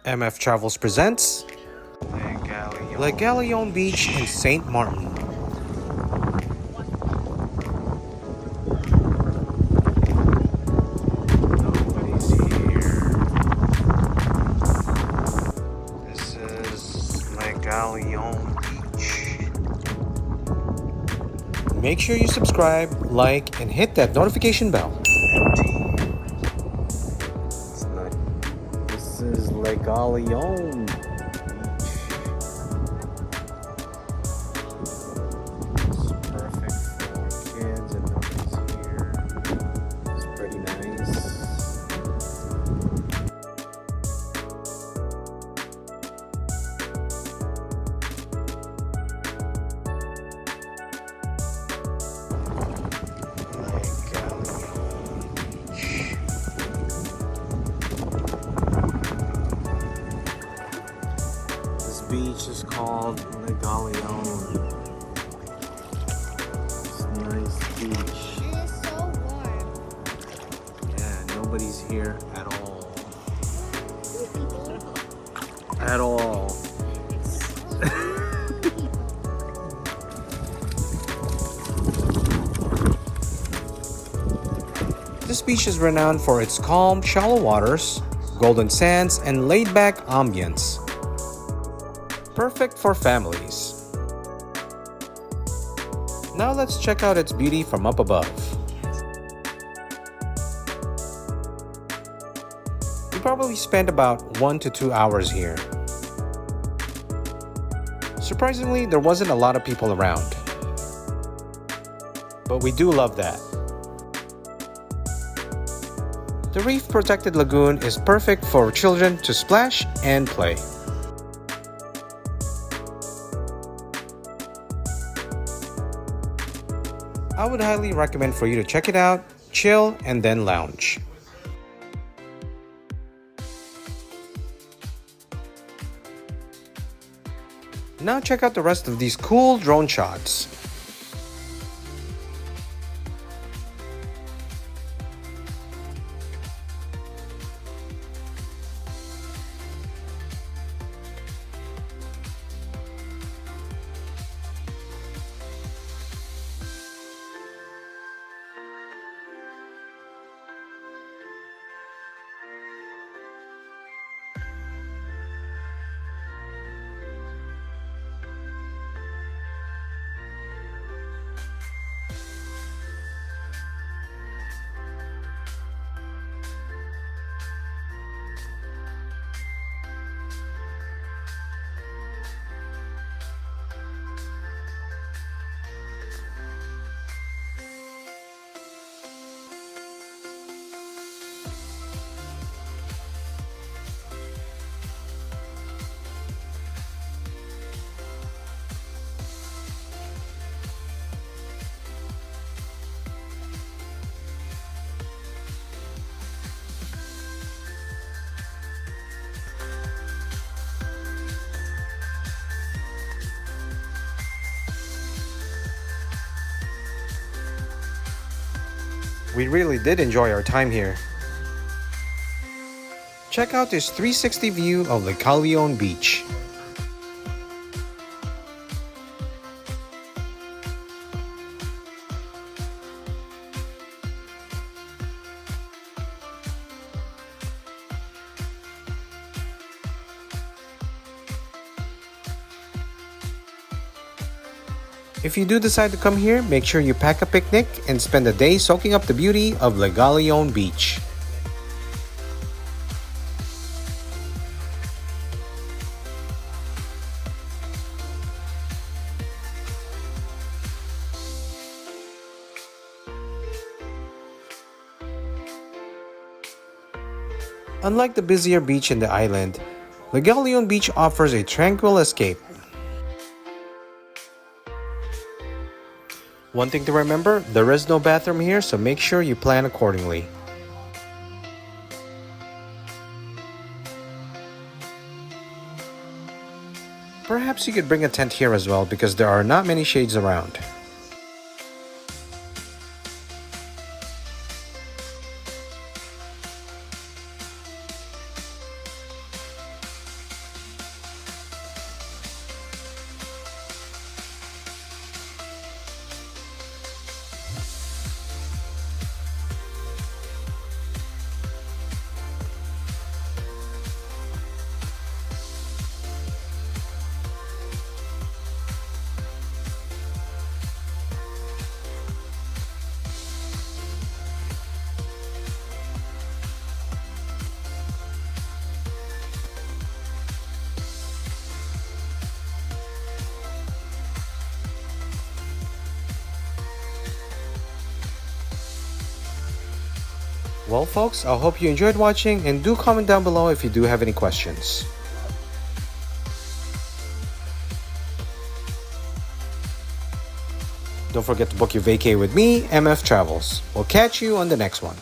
MF Travels presents Galion Beach in St. Martin. Nobody's here. This is Galion Beach. Make sure you subscribe, like, and hit that notification bell. Empty. It's not. This is Galion Beach. It's perfect for kids and nobody's here. It's pretty nice. This beach is called Galion. It's a nice beach. It is so warm. Yeah, nobody's here at all. At all. This beach is renowned for its calm, shallow waters, golden sands, and laid-back ambience. Perfect for families. Now let's check out its beauty from up above. We probably spent about 1 to 2 hours here. Surprisingly, there wasn't a lot of people around. But we do love that. The reef-protected lagoon is perfect for children to splash and play. I would highly recommend for you to check it out, chill, and then lounge. Now check out the rest of these cool drone shots. We really did enjoy our time here. Check out this 360 view of Galion Beach. If you do decide to come here, make sure you pack a picnic and spend a day soaking up the beauty of Galion Beach. Unlike the busier beach in the island, Galion Beach offers a tranquil escape. One thing to remember, there is no bathroom here, so make sure you plan accordingly. Perhaps you could bring a tent here as well because there are not many shades around. Well, folks, I hope you enjoyed watching, and do comment down below if you do have any questions. Don't forget to book your vacay with me, MF Travels. We'll catch you on the next one.